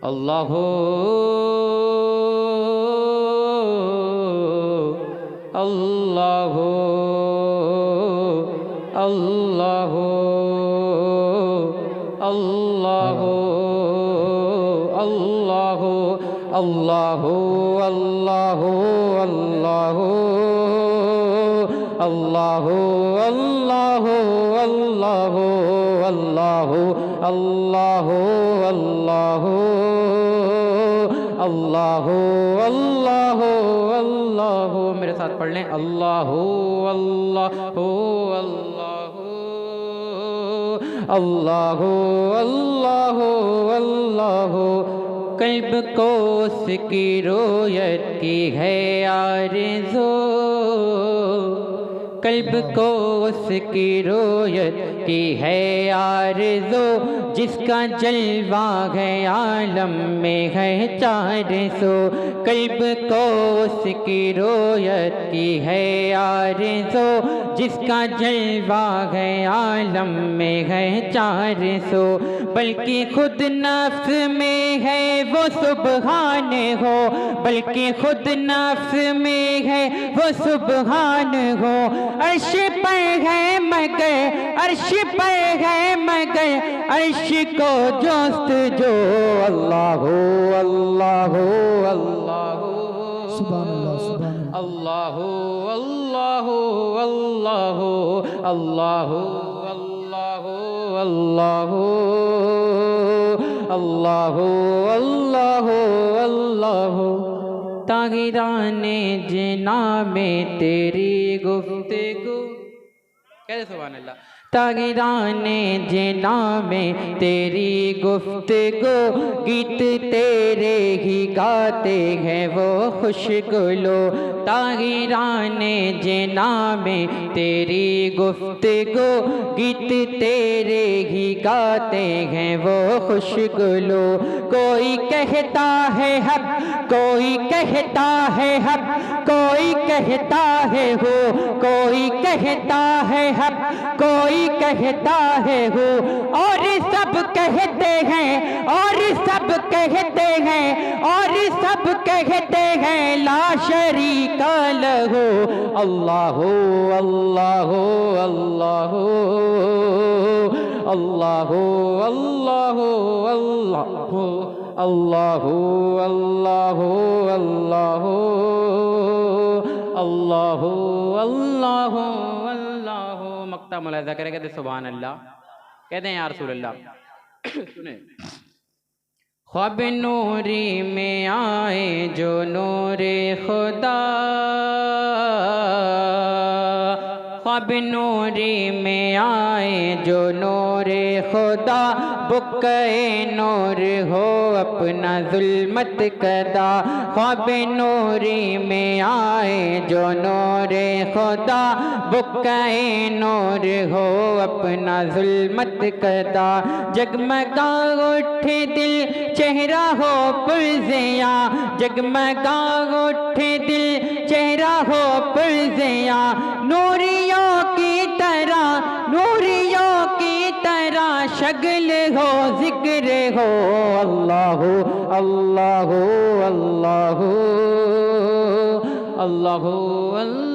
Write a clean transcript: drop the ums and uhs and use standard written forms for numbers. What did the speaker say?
अल्लाह अल्लाह अल्लाह अल्लाह अल्लाह अल्लाह अल्लाह अल्लाह अल्लाह अल्लाह अल्लाह अल्लाह अल्लाह अल्लाह अल्लाह अल्लाह अल्लाह। मेरे साथ पढ़ लें अल्लाह अल्लाह अल्लाह अल्लाह अल्लाह अल्लाह। कल्ब को उसकी रोयत की है आरज़ू, कल्ब को उसकी रोयत की है आरज़ू, जिसका जलवा है आलम में है 400। कल्ब को उसकी रोयत की है आरज़ू, जिसका जलवा है आलम में है 400। बल्कि खुद नफ्स में है वो सुबहान हो, बल्कि खुद नफ्स में है वो सुबहान हो। अर्श पर है मगर, अर्श पर है मगर, अर्श को जोस्त जो। अल्लाह अल्लाह अल्लाह सुभान अल्लाह सुभान अल्लाह अल्लाह अल्लाह अल्लाह अल्लाह अल्लाह अल्लाह अल्लाह अल्लाह। ताहिराने जिना में तेरी गुफ्तगू, कहते सुभान अल्लाह। ताहिराने जिना में तेरी गुफ्तगू, गीत तेरे ही गाते हैं वो खुशगुलो। ताहिराने जिना में तेरी गुफ्तगू, गीत तेरे ही गाते हैं वो खुशगुलो। कोई कहता है हक, कोई कहता है हक, कोई कहता है हो, कोई कहता है हक, कोई कहता है हो। और सब कहते हैं, और सब कहते हैं, और सब कहते हैं ला शरीका लहू। अल्लाह अल्लाह अल्लाह अल्लाह अल्लाह अल्लाह अल्लाह अल्लाह अल्लाह अल्लाह अल्लाह अल्लाह। मक्ता मुलाज़ा करें, कहते सुभान अल्लाह, कहते हैं या रसूल अल्लाह। सुने ख्वाब नूरी में आए जो नूरे खुदा, ख्वाब नूरी में आए जो नूरे खुदा, बुक्के नूर हो अपना जुल्मत कदा। ख्वाब नूरी में आए जो नूरे खुदा, बुक्के नूर हो अपना जुल्मत कदा। जगमगा उठे दिल चेहरा हो पुरज़िया, जगमगा उठे दिल चेहरा हो पुरज़िया। नूरियों की तरह, नूरियों की तरह शक्ल हो जिक्र हो। अल्लाह अल्लाह अल्लाह अल्लाह अल्लाह